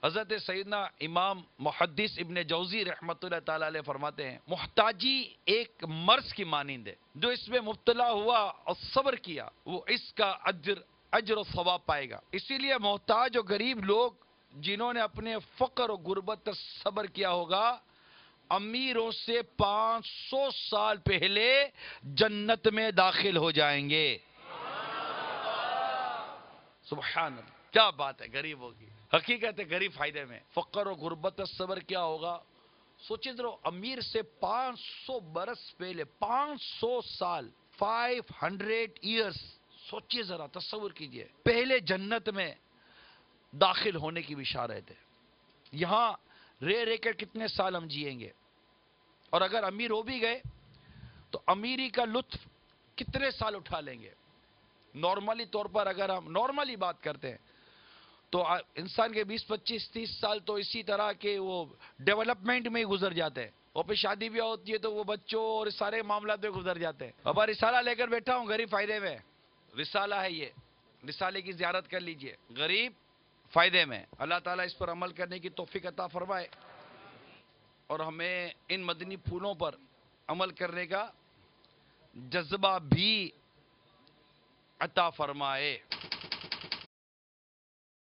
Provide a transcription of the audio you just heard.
حضرت سیدنا امام محدث ابن جوزی رحمۃ اللہ تعالی علیہ فرماتے ہیں محتاجی ایک مرض کی مانند ہے، جو اس میں مبتلا ہوا اور صبر کیا وہ اس کا اجر و ثواب پائے گا۔ اسی لیے محتاج اور غریب لوگ جنہوں نے اپنے فقر اور غربت پر صبر کیا ہوگا، امیروں سے 500 سال پہلے جنت میں داخل ہو جائیں گے۔ سبحان اللہ، کیا بات ہے غریبوں کی، حقیقت ہے غریب فائدے میں۔ فقر و غربت پر صبر کیا ہوگا، سوچیں ذرا، امیر سے 500 برس پہلے، 500 سال، 500 ایئرس، سوچئے ذرا، تصور کیجئے، پہلے جنت میں داخل ہونے کی بشارت ہے۔ یہاں رہ کر کتنے سال ہم جئیں گے، اور اگر امیر ہو بھی گئے تو امیری کا لطف کتنے سال اٹھا لیں گے۔ نارملی طور پر اگر ہم نارملی بات کرتے ہیں تو انسان کے 20 25 30 سال تو اسی طرح کے وہ ڈیولپمنٹ میں ہی گزر جاتے ہیں، اور پھر شادی بھی ہوتی ہے تو وہ بچوں اور سارے معاملات میں گزر جاتے ہیں۔ اب رسالہ لے کر بیٹھا ہوں غریب فائدے میں، رسالہ ہے یہ، رسالے کی زیارت کر لیجئے، غریب فائدے میں۔ اللہ تعالیٰ اس پر عمل کرنے کی توفیق عطا فرمائے، اور ہمیں ان مدنی پھولوں پر عمل کرنے کا جذبہ بھی عطا فرمائے۔